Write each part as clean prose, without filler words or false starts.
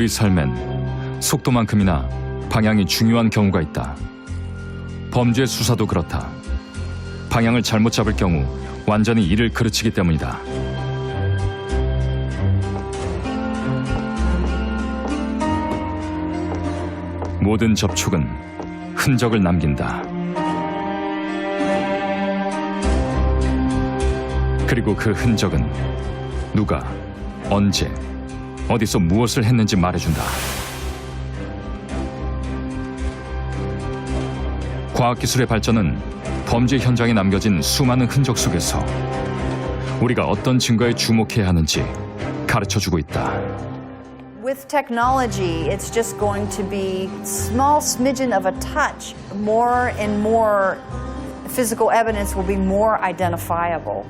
우리 삶엔 속도만큼이나 방향이 중요한 경우가 있다. 범죄 수사도 그렇다. 방향을 잘못 잡을 경우 완전히 일을 그르치기 때문이다. 모든 접촉은 흔적을 남긴다. 그리고 그 흔적은 누가, 언제, 어디서 무엇을 했는지 말해준다. 과학기술의 발전은 범죄 현장에 남겨진 수많은 흔적 속에서 우리가 어떤 증거에 주목해야 하는지 가르쳐주고 있다. With technology, it's just going to be small smidgen of a touch. More and more physical evidence will be more identifiable.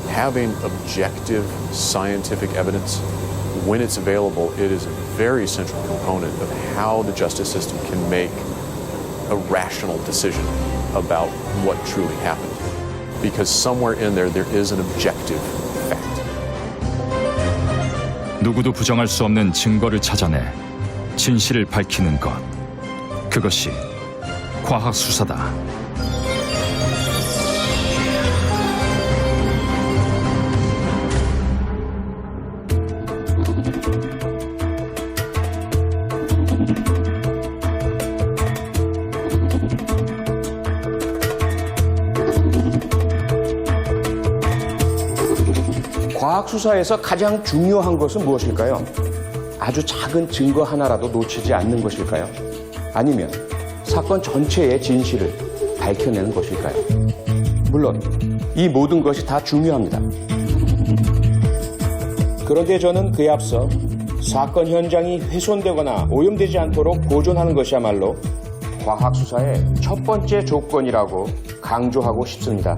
Having objective scientific evidence, when it's available, it is a very central component of how the justice system can make a rational decision about what truly happened. Because somewhere in there is an objective fact. 누구도 부정할 수 없는 증거를 찾아내 진실을 밝히는 것. 그것이 과학 수사다. 과학수사에서 가장 중요한 것은 무엇일까요? 아주 작은 증거 하나라도 놓치지 않는 것일까요? 아니면 사건 전체의 진실을 밝혀내는 것일까요? 물론 이 모든 것이 다 중요합니다. 그런데 저는 그에 앞서 사건 현장이 훼손되거나 오염되지 않도록 보존하는 것이야말로 과학수사의 첫 번째 조건이라고 강조하고 싶습니다.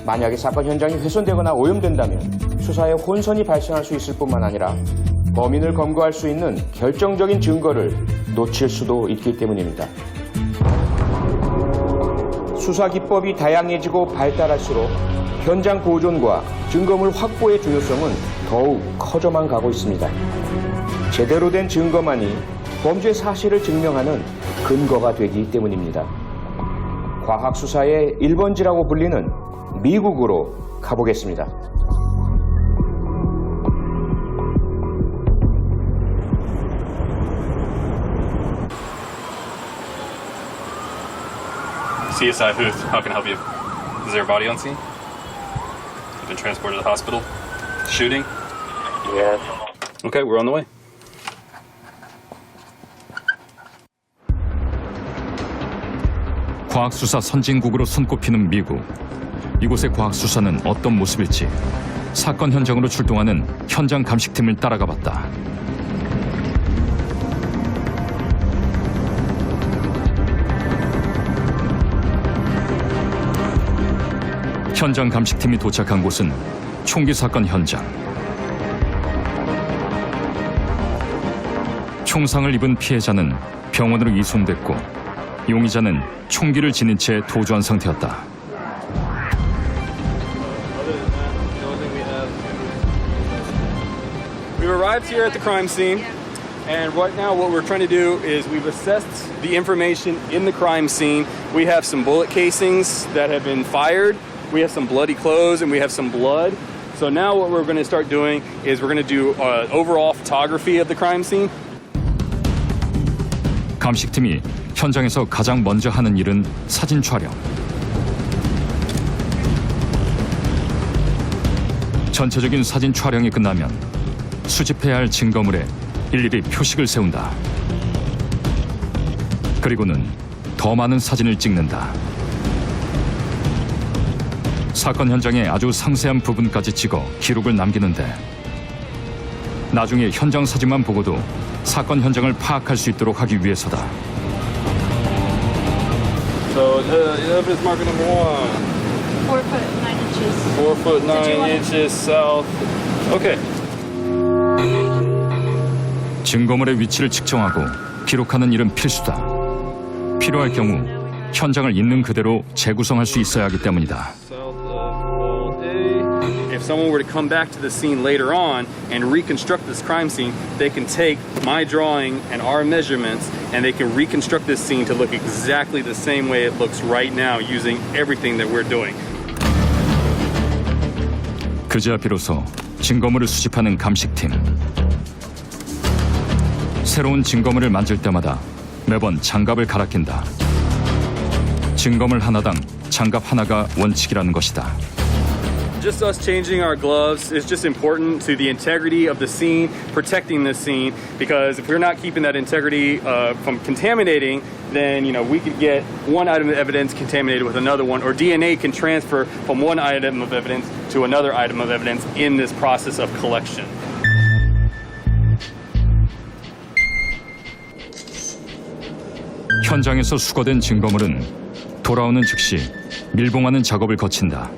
만약에 사건 현장이 훼손되거나 오염된다면 수사에 혼선이 발생할 수 있을 뿐만 아니라 범인을 검거할 수 있는 결정적인 증거를 놓칠 수도 있기 때문입니다. 수사 기법이 다양해지고 발달할수록 현장 보존과 증거물 확보의 중요성은 더욱 커져만 가고 있습니다. 제대로 된 증거만이 범죄 사실을 증명하는 근거가 되기 때문입니다. 과학 수사의 1번지라고 불리는 미국으로 가보겠습니다. CSI Huth, how can I help you? Is there a body on scene? You've been transported to the hospital? Shooting? Yes. Okay, we're on the way. 과학수사 선진국으로 손꼽히는 미국. 이곳의 과학수사는 어떤 모습일지 사건 현장으로 출동하는 현장 감식팀을 따라가 봤다. 현장 감식팀이 도착한 곳은 총기 사건 현장. 총상을 입은 피해자는 병원으로 이송됐고 용의자는 총기를 지닌 채 도주한 상태였다. We've arrived here at the crime scene, and right now what we're trying to do is we've assessed the information in the crime scene. We have some bullet casings that have been fired, we have some bloody clothes, and we have some blood. So now what we're going to start doing is we're going to do overall photography of the crime scene. 감식팀이 현장에서 가장 먼저 하는 일은 사진 촬영. 전체적인 사진 촬영이 끝나면 수집해야 할 증거물에 일일이 표식을 세운다. 그리고는 더 많은 사진을 찍는다. 사건 현장의 아주 상세한 부분까지 찍어 기록을 남기는데 나중에 현장 사진만 보고도 사건 현장을 파악할 수 있도록 하기 위해서다. So evidence marker number 1. 4 foot 9 inches. 4 foot 9 inches south. Okay. 증거물의 위치를 측정하고 기록하는 일은 필수다. 필요할 경우 현장을 있는 그대로 재구성할 수 있어야 하기 때문이다. South of Wall A. If if someone were to come back to the scene later on and reconstruct this crime scene, they can take my drawing and our measurements and they can reconstruct this scene to look exactly the same way it looks right now using everything that we're doing. 그제야 비로소 증거물을 수집하는 감식팀. 새로운 증거물을 만질 때마다 매번 장갑을 갈아 낀다. 증거물 하나당 장갑 하나가 원칙이라는 것이다. Just us changing our gloves is just important to the integrity of the scene, protecting the scene, because if we're not keeping that integrity from contaminating, then we could get one item of evidence contaminated with another one, or DNA can transfer from one item of evidence to another item of evidence in this process of collection. 현장에서 수거된 증거물은 돌아오는 즉시 밀봉하는 작업을 거친다.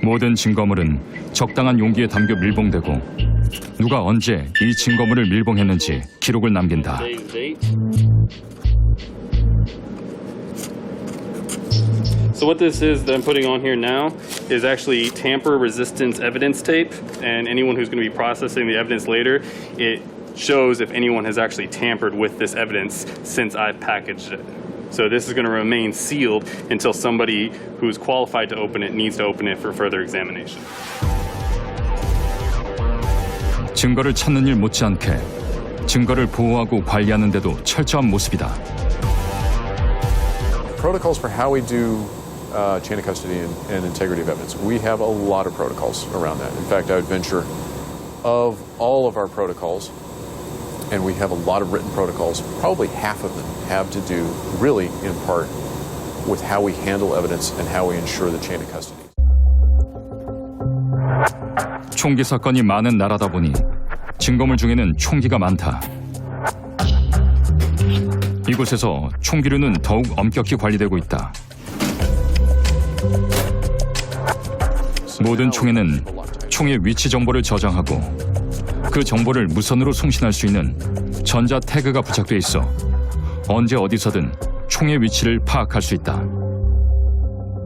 모든 증거물은 적당한 용기에 담겨 밀봉되고 누가 언제 이 증거물을 밀봉했는지 기록을 남긴다. So what this is that I'm putting on here now is actually tamper resistance evidence tape, and anyone who's going to be processing the evidence later, it shows if anyone has actually tampered with this evidence since I've packaged it. So this is going to remain sealed until somebody who's qualified to open it needs to open it for further examination. 증거를 찾는 일 못지않게 증거를 보호하고 관리하는 데도 철저한 모습이다. Protocols for how we do chain of custody and integrity of evidence. We have a lot of protocols around that. In fact, I would venture of all of our protocols, and we have a lot of written protocols, probably half of them have to do really in part with how we handle evidence and how we ensure the chain of custody. 총기 사건이 많은 나라다 보니 증거물 중에는 총기가 많다. 이곳에서 총기류는 더욱 엄격히 관리되고 있다. 모든 총에는 총의 위치 정보를 저장하고 그 정보를 무선으로 송신할 수 있는 전자 태그가 부착돼 있어 언제 어디서든 총의 위치를 파악할 수 있다.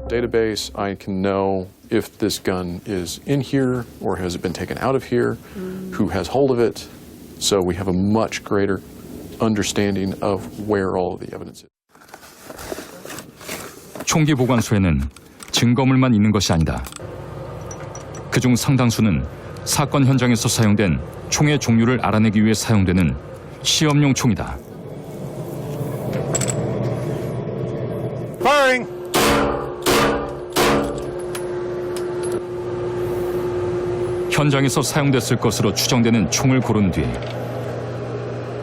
Database, I can know if this gun is in here or has it been taken out of here, who has hold of it. So we have a much greater understanding of where all of the evidence is. 총기 보관소에는 증거물만 있는 것이 아니다. 그중 상당수는 사건 현장에서 사용된 총의 종류를 알아내기 위해 사용되는 시험용 총이다. Firing! 현장에서 사용됐을 것으로 추정되는 총을 고른 뒤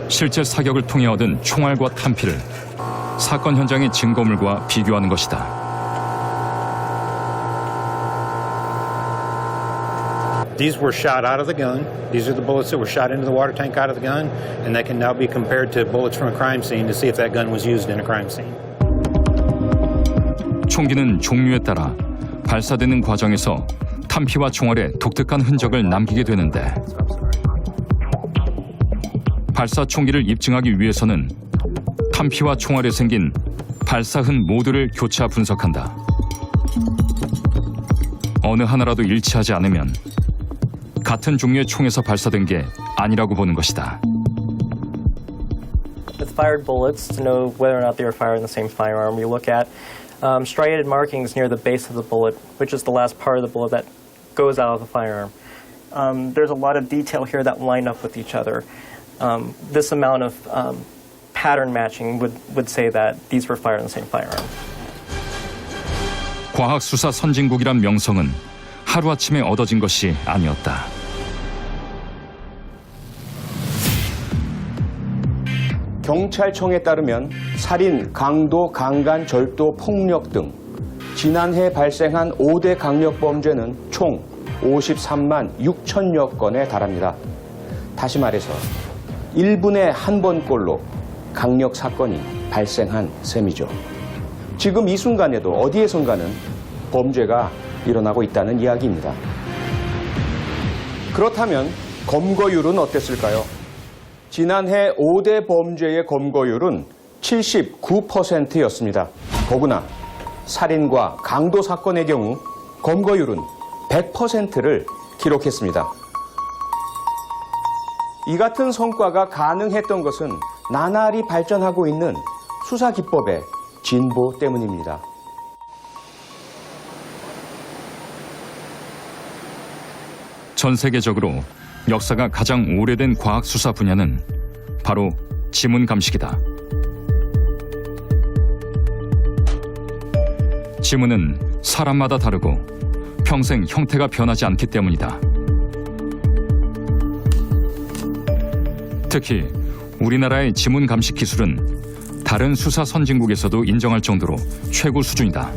실제 사격을 통해 얻은 총알과 탄피를 사건 현장의 증거물과 비교하는 것이다. These were shot out of the gun. These are the bullets that were shot into the water tank out of the gun, and they can now be compared to bullets from a crime scene to see if that gun was used in a crime scene. 총기는 종류에 따라 발사되는 과정에서 탄피와 총알에 독특한 흔적을 남기게 되는데 발사 총기를 입증하기 위해서는 탄피와 총알에 생긴 발사흔 모두를 교차 분석한다. 어느 하나라도 일치하지 않으면 같은 종류의 총에서 발사된 게 아니라고 보는 것이다. With fired bullets, to know whether or not they were fired in the same firearm, we look at striated markings near the base of the bullet, which is the last part of the bullet that goes out of the firearm. There's a lot of detail here that line up with each other. This amount of pattern matching would say that these were fired in the same firearm. 과학수사 선진국이란 명성은 하루아침에 얻어진 것이 아니었다. 경찰청에 따르면 살인, 강도, 강간, 절도, 폭력 등 지난해 발생한 5대 강력범죄는 총 53만 6천여 건에 달합니다. 다시 말해서 1분에 한 번꼴로 강력 사건이 발생한 셈이죠. 지금 이 순간에도 어디에선가는 범죄가 일어나고 있다는 이야기입니다. 그렇다면 검거율은 어땠을까요? 지난해 5대 범죄의 검거율은 79%였습니다. 더구나 살인과 강도 사건의 경우 검거율은 100%를 기록했습니다. 이 같은 성과가 가능했던 것은 나날이 발전하고 있는 수사 기법의 진보 때문입니다. 전 세계적으로 역사가 가장 오래된 과학 수사 분야는 바로 지문 감식이다. 지문은 사람마다 다르고 평생 형태가 변하지 않기 때문이다. 특히 우리나라의 지문 감식 기술은 다른 수사 선진국에서도 인정할 정도로 최고 수준이다.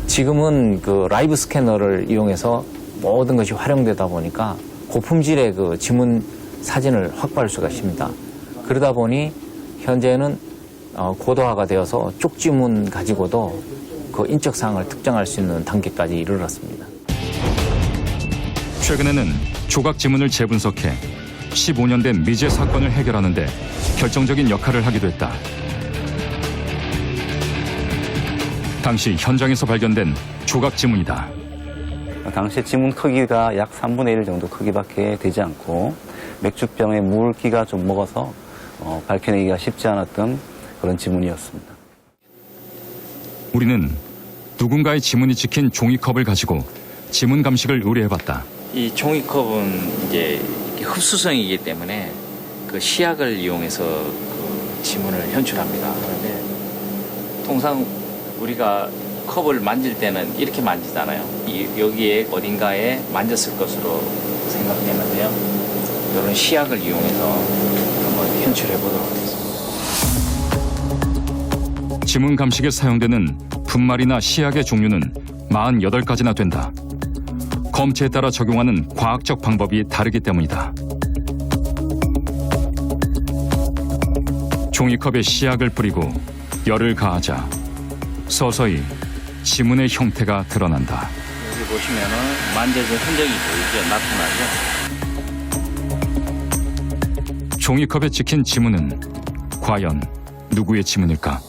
지금은 그 라이브 스캐너를 이용해서 모든 것이 활용되다 보니까 고품질의 그 지문 사진을 확보할 수가 있습니다. 그러다 보니 현재는 고도화가 되어서 쪽지문 가지고도 그 인적사항을 특정할 수 있는 단계까지 이르렀습니다. 최근에는 조각 지문을 재분석해 15년 된 미제 사건을 해결하는 데 결정적인 역할을 하기도 했다. 당시 현장에서 발견된 조각 지문이다. 당시 지문 크기가 약 3분의 1 정도 크기밖에 되지 않고 맥주병에 물기가 좀 먹어서 밝혀내기가 쉽지 않았던 그런 지문이었습니다. 우리는 누군가의 지문이 찍힌 종이컵을 가지고 지문 감식을 의뢰해봤다. 이 종이컵은 이제 흡수성이기 때문에 그 시약을 이용해서 그 지문을 현출합니다. 그런데 통상 우리가 컵을 만질 때는 이렇게 만지잖아요. 여기에 어딘가에 만졌을 것으로 생각되는데요. 이런 시약을 이용해서 한번 현출해 보도록 하겠습니다. 지문 감식에 사용되는 분말이나 시약의 종류는 48가지나 된다. 검체에 따라 적용하는 과학적 방법이 다르기 때문이다. 종이컵에 시약을 뿌리고 열을 가하자 서서히 지문의 형태가 드러난다. 여기 보시면은 만져진 흔적이 보이죠? 나타나죠? 종이컵에 찍힌 지문은 과연 누구의 지문일까?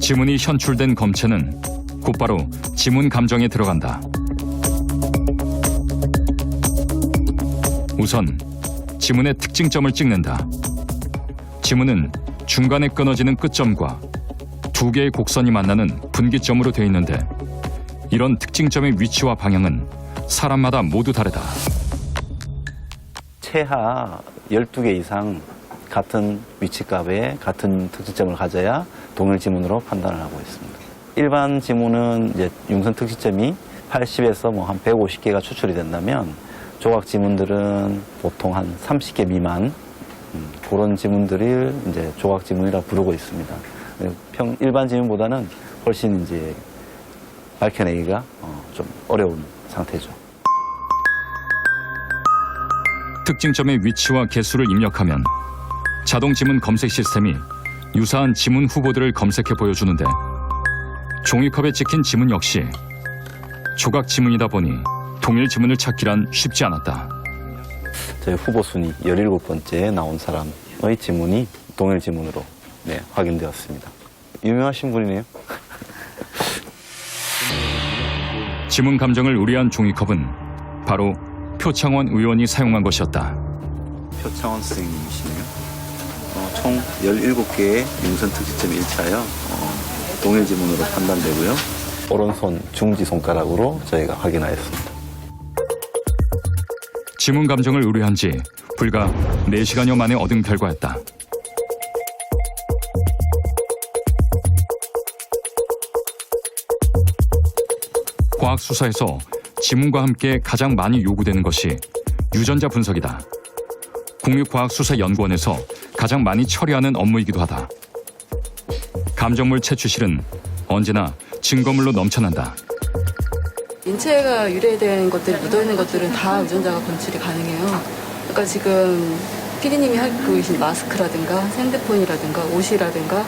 지문이 현출된 검체는 곧바로 지문 감정에 들어간다. 우선 지문의 특징점을 찍는다. 지문은 중간에 끊어지는 끝점과 2개의 곡선이 만나는 분기점으로 되어 있는데 이런 특징점의 위치와 방향은 사람마다 모두 다르다. 최하 12개 이상 같은 위치값에 같은 특징점을 가져야 동일 지문으로 판단을 하고 있습니다. 일반 지문은 이제 융선 특징점이 80에서 한 150개가 추출이 된다면 조각 지문들은 보통 한 30개 미만 그런 지문들을 이제 조각 지문이라 부르고 있습니다. 일반 지문보다는 훨씬 이제 밝혀내기가 좀 어려운 상태죠. 특징점의 위치와 개수를 입력하면 자동 지문 검색 시스템이 유사한 지문 후보들을 검색해 보여주는데 종이컵에 찍힌 지문 역시 조각 지문이다 보니 동일 지문을 찾기란 쉽지 않았다. 저희 후보 순위 17번째에 나온 사람의 지문이 동일 지문으로 확인되었습니다. 유명하신 분이네요. 지문 감정을 의뢰한 종이컵은 바로 표창원 의원이 사용한 것이었다. 표창원 선생님이시네요. 총 17개의 융선 특징점이 일치하여 동일 지문으로 판단되고요. 오른손 중지 손가락으로 저희가 확인하였습니다. 지문 감정을 의뢰한 지 불과 4시간여 만에 얻은 결과였다. 과학 수사에서 지문과 함께 가장 많이 요구되는 것이 유전자 분석이다. 국립과학수사연구원에서 가장 많이 처리하는 업무이기도 하다. 감정물 채취실은 언제나 증거물로 넘쳐난다. 인체가 유래된 것들, 묻어있는 것들은 다 유전자가 검출이 가능해요. 그러니까 지금 PD님이 하고 계신 마스크라든가 핸드폰이라든가 옷이라든가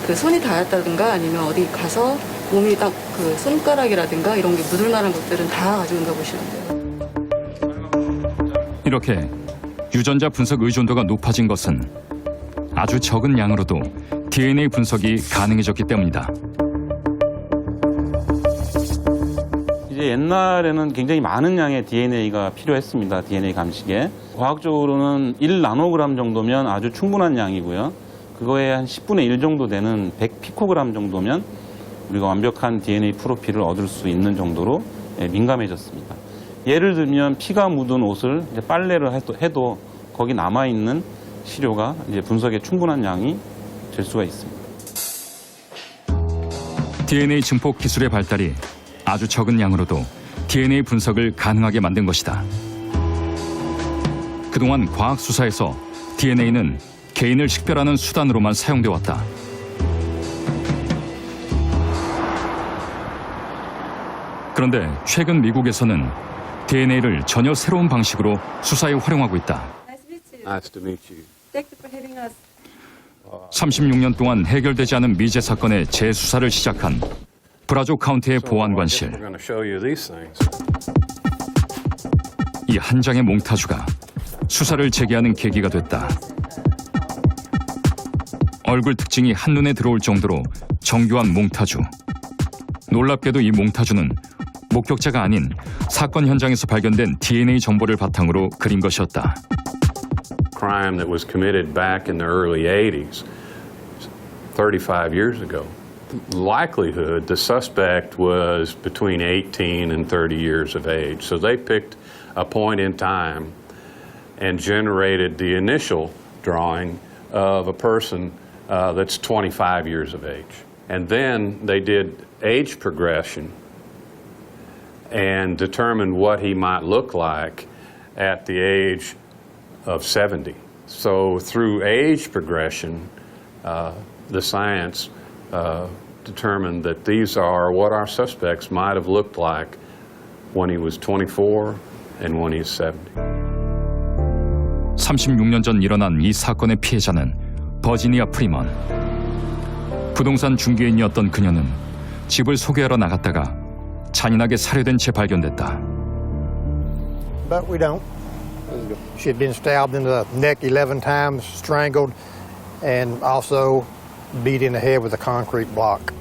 그 손이 닿았다든가 아니면 어디 가서 몸이 딱 그 손가락이라든가 이런 게 묻을 만한 것들은 다 가지고 온다고 보시면 돼요. 이렇게 유전자 분석 의존도가 높아진 것은 아주 적은 양으로도 DNA 분석이 가능해졌기 때문이다. 이제 옛날에는 굉장히 많은 양의 DNA가 필요했습니다. DNA 감식에. 과학적으로는 1나노그램 정도면 아주 충분한 양이고요. 그거에 한 10분의 1 정도 되는 100피코그램 정도면 우리가 완벽한 DNA 프로필을 얻을 수 있는 정도로 민감해졌습니다. 예를 들면 피가 묻은 옷을 이제 빨래를 해도 거기 남아있는 시료가 이제 분석에 충분한 양이 될 수가 있습니다. DNA 증폭 기술의 발달이 아주 적은 양으로도 DNA 분석을 가능하게 만든 것이다. 그동안 과학 수사에서 DNA는 개인을 식별하는 수단으로만 사용돼 왔다. 그런데 최근 미국에서는 DNA를 전혀 새로운 방식으로 수사에 활용하고 있다. Nice to meet you. 36년 동안 해결되지 않은 미제 사건의 재수사를 시작한 브라조 카운티의 보안관실. We're going to show you these things. 이 한 장의 몽타주가 수사를 재개하는 계기가 됐다. 얼굴 특징이 한눈에 들어올 정도로 정교한 몽타주. 놀랍게도 이 몽타주는 목격자가 아닌 사건 현장에서 발견된 DNA 정보를 바탕으로 그린 것이었다. Crime that was committed back in the early 80s, 35 years ago. Likelihood the suspect was between 18 and 30 years of age. So they picked a point in time and generated the initial drawing of a person that's 25 years of age. And then they did age progression and determined what he might look like at the age of 70. So through age progression, the science determined that these are what our suspects might have looked like when he was 24 and when he's 70. 36년 전 일어난 이 사건의 피해자는 버지니아 프리먼. 부동산 중개인이었던 그녀는 집을 소개하러 나갔다가 잔인하게 살해된 채 발견됐다. But we don't. She had been stabbed in the neck 11 times, strangled, and also beat in the head with a concrete block.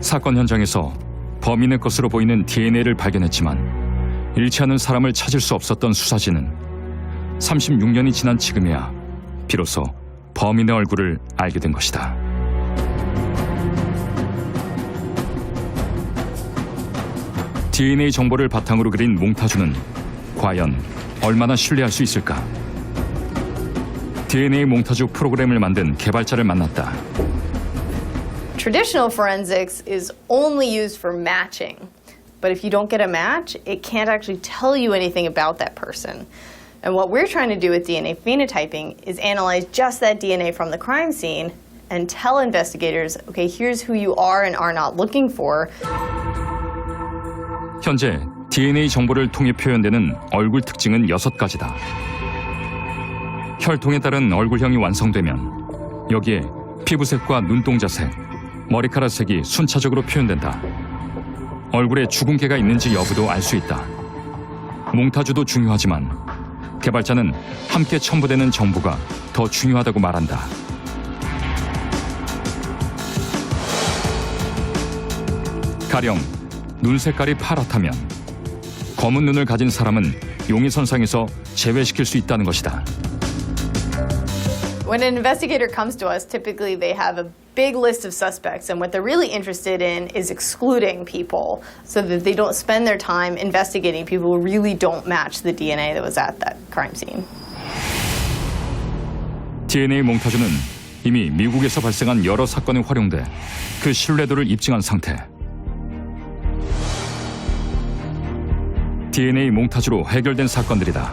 사건 현장에서 범인의 것으로 보이는 DNA를 발견했지만 일치하는 사람을 찾을 수 없었던 수사진은 36년이 지난 지금이야 비로소 범인의 얼굴을 알게 된 것이다. DNA 정보를 바탕으로 그린 몽타주는 과연 얼마나 신뢰할 수 있을까? DNA 몽타주 프로그램을 만든 개발자를 만났다. Traditional forensics is only used for matching. But if you don't get a match, it can't actually tell you anything about that person. And what we're trying to do with DNA phenotyping is analyze just that DNA from the crime scene and tell investigators, okay, here's who you are and are not looking for. 현재 DNA 정보를 통해 표현되는 얼굴 특징은 6가지다. 혈통에 따른 얼굴형이 완성되면 여기에 피부색과 눈동자색, 머리카락색이 순차적으로 표현된다. 얼굴에 주근깨가 있는지 여부도 알 수 있다. 몽타주도 중요하지만 개발자는 함께 첨부되는 정보가 더 중요하다고 말한다. 가령 눈 색깔이 파랗다면 검은 눈을 가진 사람은 용의선상에서 제외시킬 수 있다는 것이다. When an investigator comes to us, typically they have a big list of suspects, and what they're really interested in is excluding people so that they don't spend their time investigating people who really don't match the DNA that was at that crime scene. DNA 몽타주는 이미 미국에서 발생한 여러 사건에 활용돼 그 신뢰도를 입증한 상태. DNA 몽타주로 해결된 사건들이다.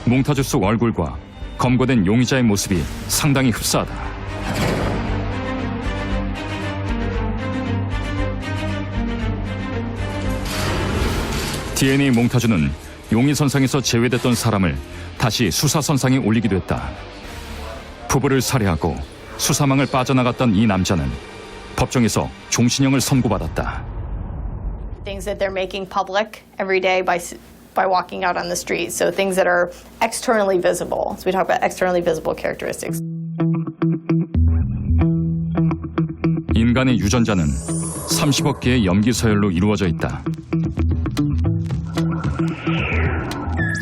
몽타주 속 얼굴과 검거된 용의자의 모습이 상당히 흡사하다. DNA 몽타주는 용의선상에서 제외됐던 사람을 다시 수사선상에 올리기도 했다. 부부를 살해하고 수사망을 빠져나갔던 이 남자는 법정에서 종신형을 선고받았다. Things that they're making public every day by by walking out on the street. So things that are externally visible. So we talk about externally visible characteristics. 인간의 유전자는 30억 개의 염기 서열로 이루어져 있다.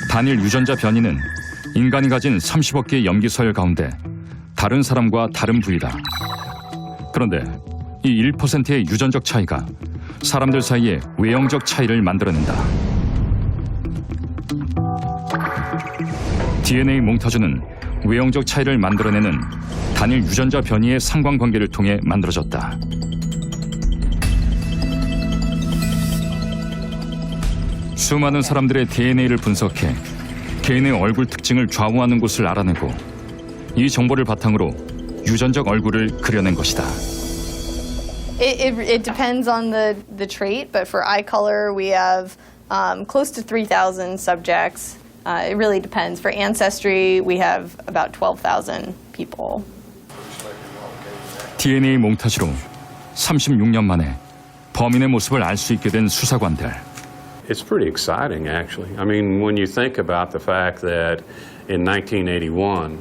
단일 유전자 변이는 인간이 가진 30억 개의 염기 서열 가운데 다른 사람과 다른 부위다. 그런데 이 1%의 유전적 차이가 사람들 사이에 외형적 차이를 만들어낸다. DNA 몽타주는 외형적 차이를 만들어내는 단일 유전자 변이의 상관관계를 통해 만들어졌다. 수많은 사람들의 DNA를 분석해 개인의 얼굴 특징을 좌우하는 곳을 알아내고 이 정보를 바탕으로 유전적 얼굴을 그려낸 것이다. It depends on the trait, but for eye color, we have close to 3,000 subjects. It really depends. For ancestry, we have about 12,000 people. DNA 몽타주로 36년 만에 범인의 모습을 알 수 있게 된 수사관들. It's pretty exciting, actually. I mean, when you think about the fact that in 1981,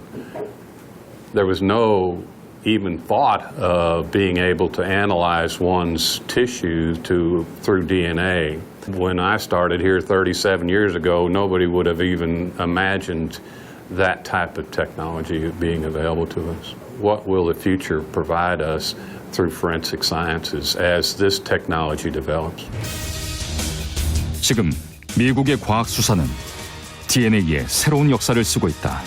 there was no even thought of being able to analyze one's tissue through DNA. When I started here 37 years ago, nobody would have even imagined that type of technology being available to us. What will the future provide us through forensic sciences as this technology develops? 지금 미국의 과학 수사는 DNA의 새로운 역사를 쓰고 있다.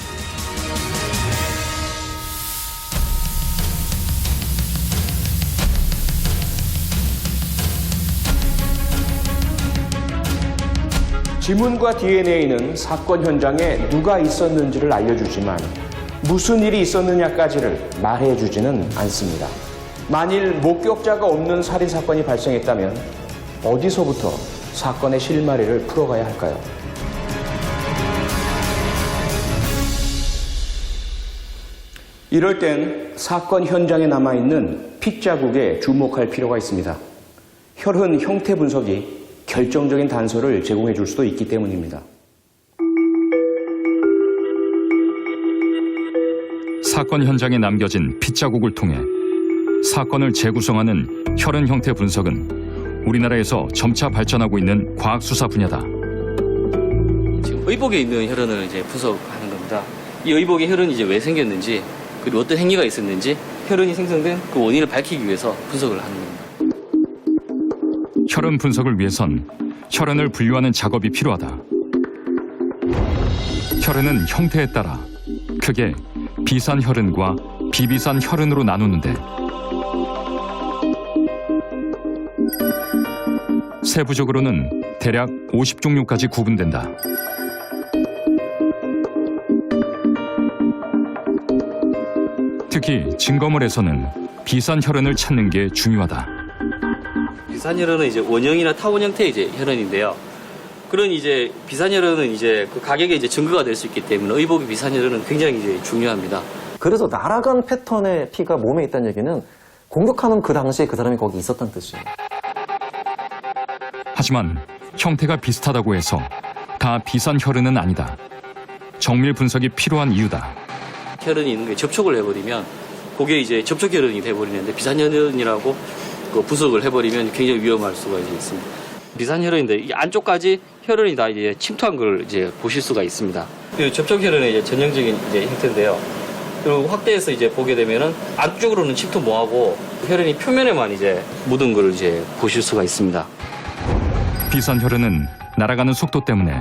지문과 DNA는 사건 현장에 누가 있었는지를 알려주지만 무슨 일이 있었느냐까지를 말해주지는 않습니다. 만일 목격자가 없는 살인사건이 발생했다면 어디서부터 사건의 실마리를 풀어가야 할까요? 이럴 땐 사건 현장에 남아있는 핏자국에 주목할 필요가 있습니다. 혈흔 형태 분석이 결정적인 단서를 제공해 줄 수도 있기 때문입니다. 사건 현장에 남겨진 핏자국을 통해 사건을 재구성하는 혈흔 형태 분석은 우리나라에서 점차 발전하고 있는 과학 수사 분야다. 지금 의복에 있는 혈흔을 이제 분석하는 겁니다. 이 의복의 혈흔이 이제 왜 생겼는지, 그리고 어떤 행위가 있었는지, 혈흔이 생성된 그 원인을 밝히기 위해서 분석을 하는 겁니다. 혈흔 분석을 위해선 혈흔을 분류하는 작업이 필요하다. 혈흔은 형태에 따라 크게 비산 혈흔과 비비산 혈흔으로 나누는데 세부적으로는 대략 50종류까지 구분된다. 특히 증거물에서는 비산 혈흔을 찾는 게 중요하다. 비산 혈흔은 이제 원형이나 타원 형태의 이제 혈흔인데요. 그런 이제 비산 혈흔은 이제 그 가격에 이제 증거가 될 수 있기 때문에 의복의 비산 혈흔은 굉장히 이제 중요합니다. 그래서 날아간 패턴의 피가 몸에 있다는 얘기는 공격하는 그 당시에 그 사람이 거기 있었다는 뜻이에요. 하지만 형태가 비슷하다고 해서 다 비산 혈흔은 아니다. 정밀 분석이 필요한 이유다. 혈흔이 있는 게 접촉을 해버리면 그게 이제 접촉 혈흔이 돼버리는데 비산 혈흔이라고 그 분석을 해버리면 굉장히 위험할 수가 이제 있습니다. 비산 혈흔인데 이 안쪽까지 혈흔이 다 이제 침투한 걸 이제 보실 수가 있습니다. 그 접촉 혈흔의 이제 전형적인 이제 형태인데요. 그리고 확대해서 이제 보게 되면은 안쪽으로는 침투 못하고 혈흔이 표면에만 이제 묻은 걸 이제 보실 수가 있습니다. 비산 혈흔은 날아가는 속도 때문에